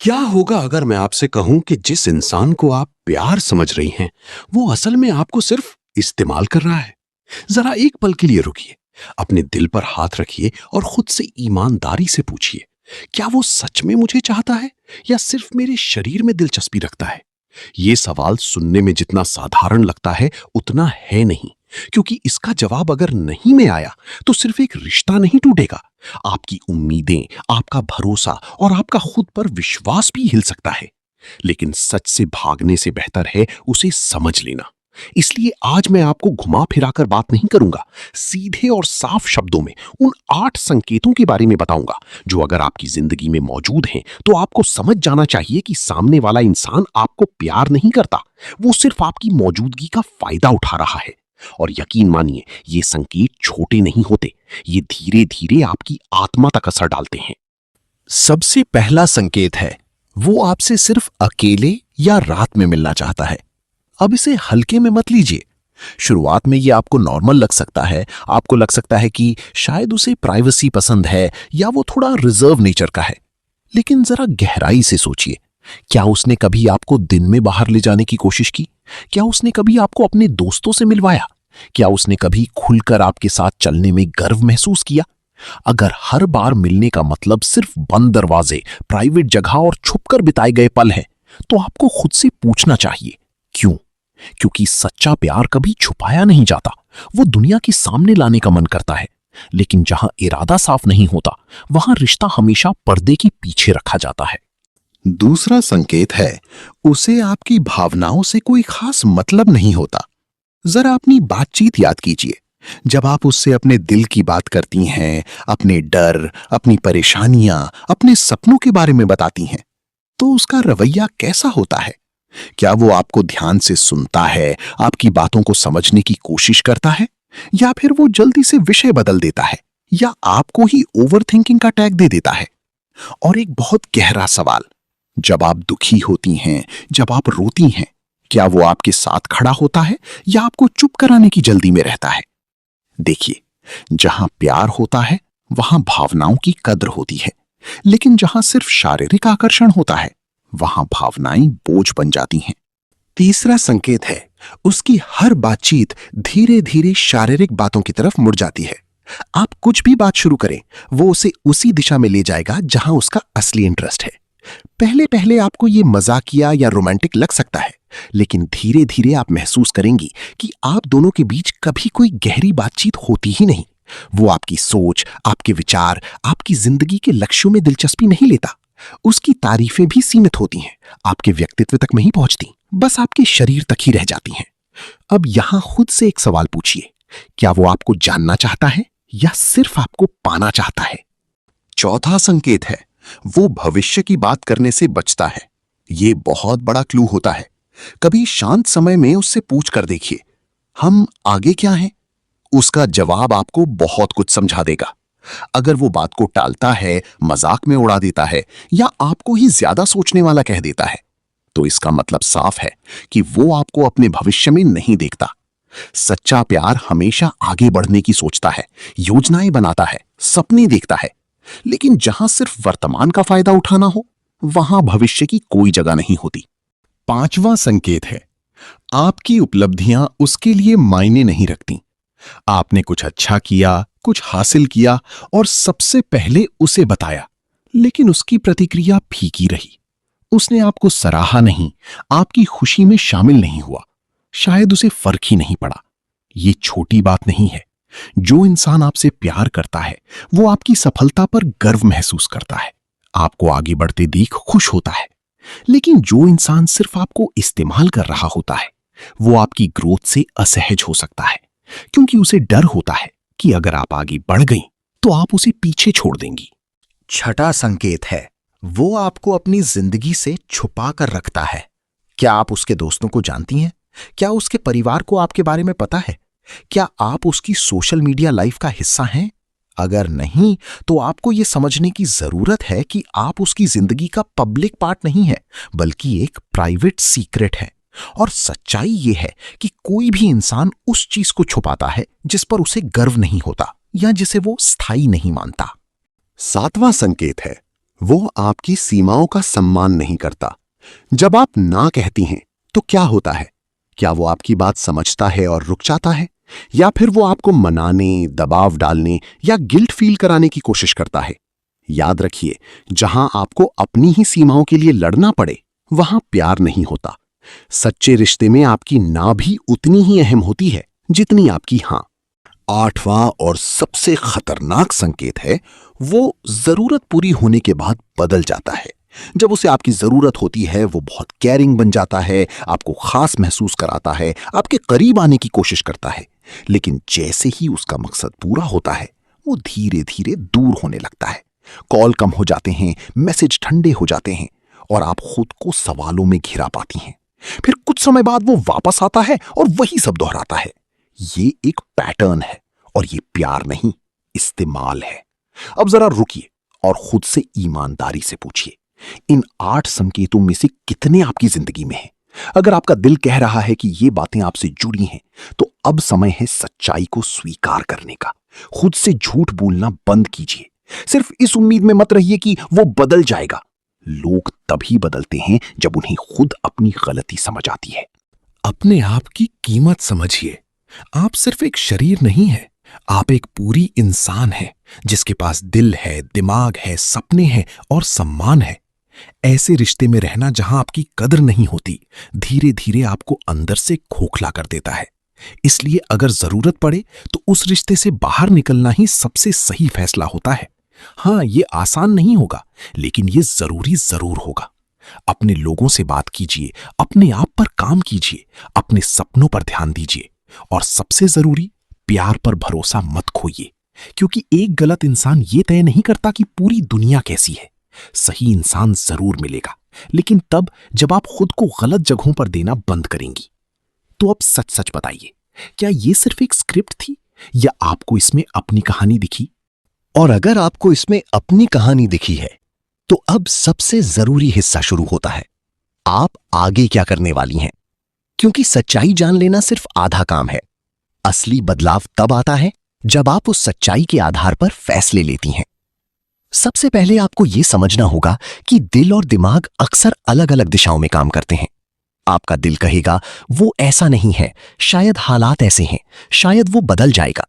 क्या होगा अगर मैं आपसे कहूं कि जिस इंसान को आप प्यार समझ रही हैं, वो असल में आपको सिर्फ इस्तेमाल कर रहा है? जरा एक पल के लिए रुकिए, अपने दिल पर हाथ रखिए और खुद से ईमानदारी से पूछिए, क्या वो सच में मुझे चाहता है या सिर्फ मेरे शरीर में दिलचस्पी रखता है? ये सवाल सुनने में जितना साधारण लगता है, उतना है नहीं। क्योंकि इसका जवाब अगर नहीं में आया, तो सिर्फ एक रिश्ता नहीं टूटेगा, आपकी उम्मीदें, आपका भरोसा और आपका खुद पर विश्वास भी हिल सकता है। लेकिन सच से भागने से बेहतर है उसे समझ लेना। इसलिए आज मैं आपको घुमा फिराकर बात नहीं करूंगा, सीधे और साफ शब्दों में उन 8 संकेतों के बारे में बताऊंगा जो अगर आपकी जिंदगी में मौजूद हैं, तो आपको समझ जाना चाहिए कि सामने वाला इंसान आपको प्यार नहीं करता, वो सिर्फ आपकी मौजूदगी का फायदा उठा रहा है। और यकीन मानिए, ये संकेत छोटे नहीं होते, ये धीरे धीरे आपकी आत्मा तक असर डालते हैं। सबसे पहला संकेत है, वो आपसे सिर्फ अकेले या रात में मिलना चाहता है। अब इसे हल्के में मत लीजिए। शुरुआत में ये आपको नॉर्मल लग सकता है, आपको लग सकता है कि शायद उसे प्राइवेसी पसंद है या वो थोड़ा रिजर्व नेचर का है। लेकिन जरा गहराई से सोचिए, क्या उसने कभी आपको दिन में बाहर ले जाने की कोशिश की? क्या उसने कभी आपको अपने दोस्तों से मिलवाया? क्या उसने कभी खुलकर आपके साथ चलने में गर्व महसूस किया? अगर हर बार मिलने का मतलब सिर्फ बंद दरवाजे, प्राइवेट जगह और छुपकर बिताए गए पल है, तो आपको खुद से पूछना चाहिए, क्यों? क्योंकि सच्चा प्यार कभी छुपाया नहीं जाता, वो दुनिया के सामने लाने का मन करता है। लेकिन जहां इरादा साफ नहीं होता, वहां रिश्ता हमेशा पर्दे के पीछे रखा जाता है। दूसरा संकेत है, उसे आपकी भावनाओं से कोई खास मतलब नहीं होता। जरा अपनी बातचीत याद कीजिए। जब आप उससे अपने दिल की बात करती हैं, अपने डर, अपनी परेशानियां, अपने सपनों के बारे में बताती हैं, तो उसका रवैया कैसा होता है? क्या वो आपको ध्यान से सुनता है, आपकी बातों को समझने की कोशिश करता है, या फिर वो जल्दी से विषय बदल देता है, या आपको ही ओवरथिंकिंग का टैग दे देता है? और एक बहुत गहरा सवाल, जब आप दुखी होती हैं, जब आप रोती हैं, क्या वो आपके साथ खड़ा होता है या आपको चुप कराने की जल्दी में रहता है? देखिए, जहां प्यार होता है, वहां भावनाओं की कद्र होती है। लेकिन जहां सिर्फ शारीरिक आकर्षण होता है, वहां भावनाएं बोझ बन जाती हैं। तीसरा संकेत है, उसकी हर बातचीत धीरे धीरे शारीरिक बातों की तरफ मुड़ जाती है। आप कुछ भी बात शुरू करें, वो उसे उसी दिशा में ले जाएगा जहां उसका असली इंटरेस्ट है। पहले पहले आपको ये मजाकिया या रोमांटिक लग सकता है, लेकिन धीरे धीरे आप महसूस करेंगी कि आप दोनों के बीच कभी कोई गहरी बातचीत होती ही नहीं। वो आपकी सोच, आपके विचार, आपकी जिंदगी के लक्ष्यों में दिलचस्पी नहीं लेता। उसकी तारीफें भी सीमित होती हैं, आपके व्यक्तित्व तक नहीं पहुंचती, बस आपके शरीर तक ही रह जाती हैं। अब यहां खुद से एक सवाल पूछिए, क्या वो आपको जानना चाहता है या सिर्फ आपको पाना चाहता है? चौथा संकेत है, वो भविष्य की बात करने से बचता है। ये बहुत बड़ा क्लू होता है। कभी शांत समय में उससे पूछ कर देखिए, हम आगे क्या हैं? उसका जवाब आपको बहुत कुछ समझा देगा। अगर वो बात को टालता है, मजाक में उड़ा देता है या आपको ही ज्यादा सोचने वाला कह देता है, तो इसका मतलब साफ है कि वो आपको अपने भविष्य में नहीं देखता। सच्चा प्यार हमेशा आगे बढ़ने की सोचता है, योजनाएं बनाता है, सपने देखता है। लेकिन जहां सिर्फ वर्तमान का फायदा उठाना हो, वहां भविष्य की कोई जगह नहीं होती। पांचवा संकेत है, आपकी उपलब्धियां उसके लिए मायने नहीं रखती। आपने कुछ अच्छा किया, कुछ हासिल किया और सबसे पहले उसे बताया, लेकिन उसकी प्रतिक्रिया फीकी रही। उसने आपको सराहा नहीं, आपकी खुशी में शामिल नहीं हुआ। शायद उसे फर्क ही नहीं पड़ा। ये छोटी बात नहीं है। जो इंसान आपसे प्यार करता है, वो आपकी सफलता पर गर्व महसूस करता है, आपको आगे बढ़ते देख खुश होता है। लेकिन जो इंसान सिर्फ आपको इस्तेमाल कर रहा होता है, वो आपकी ग्रोथ से असहज हो सकता है, क्योंकि उसे डर होता है कि अगर आप आगे बढ़ गई तो आप उसे पीछे छोड़ देंगी। छठा संकेत है, वो आपको अपनी जिंदगी से छुपा कर रखता है। क्या आप उसके दोस्तों को जानती हैं? क्या उसके परिवार को आपके बारे में पता है? क्या आप उसकी सोशल मीडिया लाइफ का हिस्सा हैं? अगर नहीं, तो आपको यह समझने की जरूरत है कि आप उसकी जिंदगी का पब्लिक पार्ट नहीं है, बल्कि एक प्राइवेट सीक्रेट है। और सच्चाई यह है कि कोई भी इंसान उस चीज को छुपाता है जिस पर उसे गर्व नहीं होता या जिसे वो स्थायी नहीं मानता। सातवां संकेत है, वो आपकी सीमाओं का सम्मान नहीं करता। जब आप ना कहती हैं तो क्या होता है? क्या वो आपकी बात समझता है और रुक जाता है, या फिर वो आपको मनाने, दबाव डालने या गिल्ट फील कराने की कोशिश करता है? याद रखिए, जहां आपको अपनी ही सीमाओं के लिए लड़ना पड़े, वहां प्यार नहीं होता। सच्चे रिश्ते में आपकी ना भी उतनी ही अहम होती है जितनी आपकी हां। 8वां और सबसे खतरनाक संकेत है, वो जरूरत पूरी होने के बाद बदल जाता है। जब उसे आपकी जरूरत होती है, वो बहुत केयरिंग बन जाता है, आपको खास महसूस कराता है, आपके करीब आने की कोशिश करता है। लेकिन जैसे ही उसका मकसद पूरा होता है, वो धीरे धीरे दूर होने लगता है। कॉल कम हो जाते हैं, मैसेज ठंडे हो जाते हैं और आप खुद को सवालों में घिरा पाती हैं। फिर कुछ समय बाद वो वापस आता है और वही सब दोहराता है। ये एक पैटर्न है और ये प्यार नहीं, इस्तेमाल है। अब जरा रुकिए और खुद से ईमानदारी से पूछिए, इन 8 संकेतों में से कितने आपकी जिंदगी में हैं? अगर आपका दिल कह रहा है कि ये बातें आपसे जुड़ी हैं, तो अब समय है सच्चाई को स्वीकार करने का। खुद से झूठ बोलना बंद कीजिए। सिर्फ इस उम्मीद में मत रहिए कि वो बदल जाएगा। लोग तभी बदलते हैं जब उन्हें खुद अपनी गलती समझ आती है। अपने आप की कीमत समझिए। आप सिर्फ एक शरीर नहीं है, आप एक पूरी इंसान हैं जिसके पास दिल है, दिमाग है, सपने हैं और सम्मान है। ऐसे रिश्ते में रहना जहां आपकी कदर नहीं होती, धीरे धीरे आपको अंदर से खोखला कर देता है। इसलिए अगर जरूरत पड़े तो उस रिश्ते से बाहर निकलना ही सबसे सही फैसला होता है। हाँ, ये आसान नहीं होगा, लेकिन ये जरूरी जरूर होगा। अपने लोगों से बात कीजिए, अपने आप पर काम कीजिए, अपने सपनों पर ध्यान दीजिए और सबसे जरूरी, प्यार पर भरोसा मत खोइए, क्योंकि एक गलत इंसान ये तय नहीं करता कि पूरी दुनिया कैसी है। सही इंसान जरूर मिलेगा, लेकिन तब जब आप खुद को गलत जगहों पर देना बंद करेंगी। तो अब सच सच बताइए, क्या ये सिर्फ एक स्क्रिप्ट थी या आपको इसमें अपनी कहानी दिखी? और अगर आपको इसमें अपनी कहानी दिखी है, तो अब सबसे जरूरी हिस्सा शुरू होता है। आप आगे क्या करने वाली हैं? क्योंकि सच्चाई जान लेना सिर्फ आधा काम है। असली बदलाव तब आता है जब आप उस सच्चाई के आधार पर फैसले लेती हैं। सबसे पहले आपको यह समझना होगा कि दिल और दिमाग अक्सर अलग अलग दिशाओं में काम करते हैं। आपका दिल कहेगा वो ऐसा नहीं है, शायद हालात ऐसे हैं, शायद वो बदल जाएगा।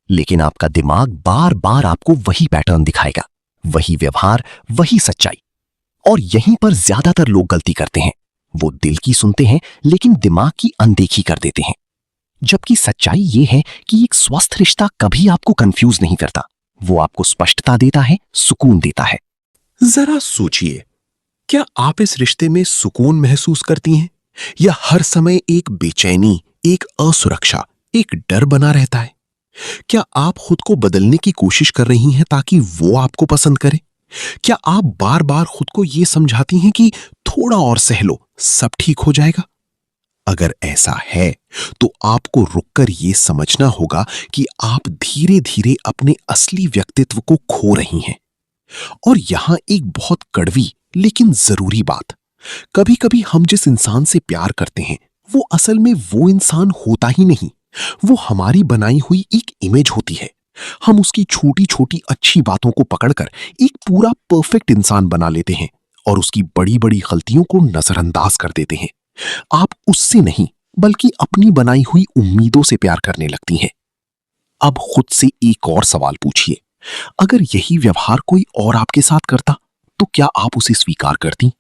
लेकिन आपका दिमाग बार बार आपको वही पैटर्न दिखाएगा, वही व्यवहार, वही सच्चाई। और यहीं पर ज्यादातर लोग गलती करते हैं। वो दिल की सुनते हैं लेकिन दिमाग की अनदेखी कर देते हैं। जबकि सच्चाई ये है कि एक स्वस्थ रिश्ता कभी आपको कंफ्यूज नहीं करता, वो आपको स्पष्टता देता है, सुकून देता है। जरा सोचिए, क्या आप इस रिश्ते में सुकून महसूस करती हैं या हर समय एक बेचैनी, एक असुरक्षा, एक डर बना रहता है? क्या आप खुद को बदलने की कोशिश कर रही हैं ताकि वो आपको पसंद करे? क्या आप बार बार खुद को यह समझाती हैं कि थोड़ा और सह लो, सब ठीक हो जाएगा? अगर ऐसा है तो आपको रुककर यह समझना होगा कि आप धीरे धीरे अपने असली व्यक्तित्व को खो रही हैं। और यहां एक बहुत कड़वी लेकिन जरूरी बात, कभी कभी हम जिस इंसान से प्यार करते हैं वो असल में वो इंसान होता ही नहीं। वो हमारी बनाई हुई एक इमेज होती है। हम उसकी छोटी छोटी अच्छी बातों को पकड़कर एक पूरा परफेक्ट इंसान बना लेते हैं और उसकी बड़ी बड़ी गलतियों को नजरअंदाज कर देते हैं। आप उससे नहीं बल्कि अपनी बनाई हुई उम्मीदों से प्यार करने लगती हैं। अब खुद से एक और सवाल पूछिए, अगर यही व्यवहार कोई और आपके साथ करता तो क्या आप उसे स्वीकार करती,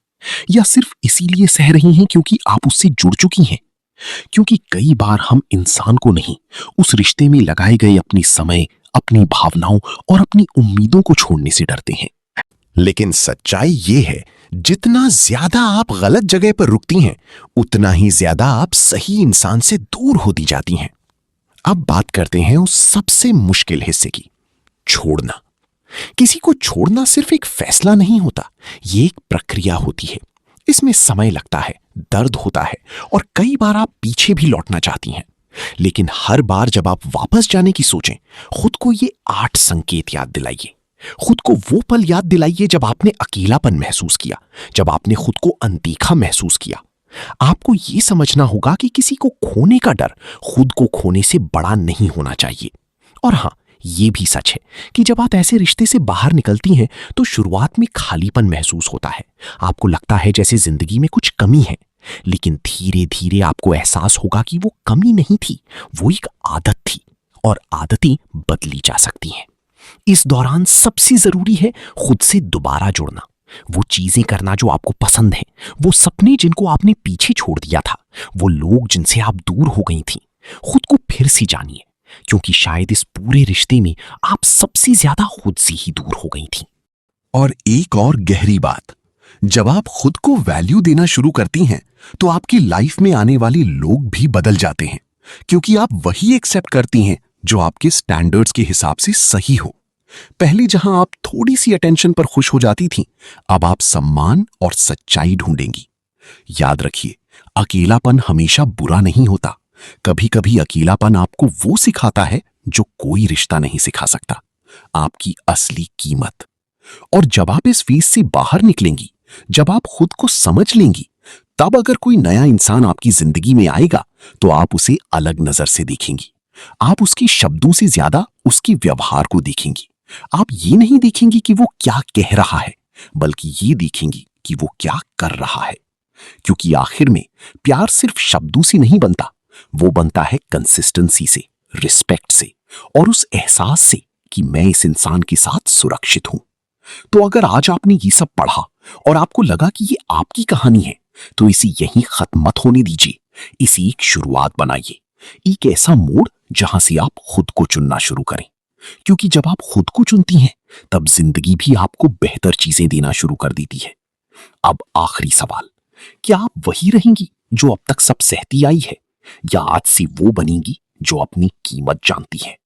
या सिर्फ इसीलिए सह रही हैं क्योंकि आप उससे जुड़ चुकी हैं? क्योंकि कई बार हम इंसान को नहीं, उस रिश्ते में लगाए गए अपनी समय, अपनी भावनाओं और अपनी उम्मीदों को छोड़ने से डरते हैं। लेकिन सच्चाई ये है, जितना ज्यादा आप गलत जगह पर रुकती हैं, उतना ही ज्यादा आप सही इंसान से दूर होती जाती हैं। अब बात करते हैं उस सबसे मुश्किल हिस्से की, छोड़ना। किसी को छोड़ना सिर्फ एक फैसला नहीं होता, ये एक प्रक्रिया होती है। इसमें समय लगता है, दर्द होता है और कई बार आप पीछे भी लौटना चाहती हैं। लेकिन हर बार जब आप वापस जाने की सोचें, खुद को ये 8 संकेत याद दिलाइए। खुद को वो पल याद दिलाइए जब आपने अकेलापन महसूस किया, जब आपने खुद को अनदेखा महसूस किया। आपको ये समझना होगा कि किसी को खोने का डर खुद को खोने से बड़ा नहीं होना चाहिए। और हाँ, ये भी सच है कि जब आप ऐसे रिश्ते से बाहर निकलती हैं तो शुरुआत में खालीपन महसूस होता है। आपको लगता है जैसे जिंदगी में कुछ कमी है, लेकिन धीरे धीरे आपको एहसास होगा कि वो कमी नहीं थी, वो एक आदत थी और आदतें बदली जा सकती हैं। इस दौरान सबसे जरूरी है खुद से दोबारा जुड़ना, वो चीजें करना जो आपको पसंद है, वो सपने जिनको आपने पीछे छोड़ दिया था, वो लोग जिनसे आप दूर हो गई थीं। खुद को फिर से जानिए, क्योंकि शायद इस पूरे रिश्ते में आप सबसे ज्यादा खुद से ही दूर हो गई थीं। और एक और गहरी बात, जब आप खुद को वैल्यू देना शुरू करती हैं तो आपकी लाइफ में आने वाले लोग भी बदल जाते हैं, क्योंकि आप वही एक्सेप्ट करती हैं जो आपके स्टैंडर्ड्स के हिसाब से सही हो। पहले जहां आप थोड़ी सी अटेंशन पर खुश हो जाती थीं, अब आप सम्मान और सच्चाई ढूंढेंगी। याद रखिए, अकेलापन हमेशा बुरा नहीं होता। कभी कभी अकेलापन आपको वो सिखाता है जो कोई रिश्ता नहीं सिखा सकता, आपकी असली कीमत। और जब आप इस फेज से बाहर निकलेंगी, जब आप खुद को समझ लेंगी, तब अगर कोई नया इंसान आपकी जिंदगी में आएगा तो आप उसे अलग नजर से देखेंगी। आप उसके शब्दों से ज्यादा उसके व्यवहार को देखेंगी। आप ये नहीं देखेंगी कि वो क्या कह रहा है, बल्कि ये देखेंगी कि वो क्या कर रहा है। क्योंकि आखिर में प्यार सिर्फ शब्दों से नहीं बनता, वो बनता है कंसिस्टेंसी से, रिस्पेक्ट से और उस एहसास से कि मैं इस इंसान के साथ सुरक्षित हूं। तो अगर आज आपने ये सब पढ़ा और आपको लगा कि ये आपकी कहानी है, तो इसे यहीं खत्म मत होने दीजिए। इसे एक शुरुआत बनाइए, एक ऐसा मोड़ जहां से आप खुद को चुनना शुरू करें। क्योंकि जब आप खुद को चुनती हैं, तब जिंदगी भी आपको बेहतर चीजें देना शुरू कर देती है। अब आखिरी सवाल, क्या आप वही रहेंगी जो अब तक सब सहती आई है, या आज से वो बनेंगी जो अपनी कीमत जानती है?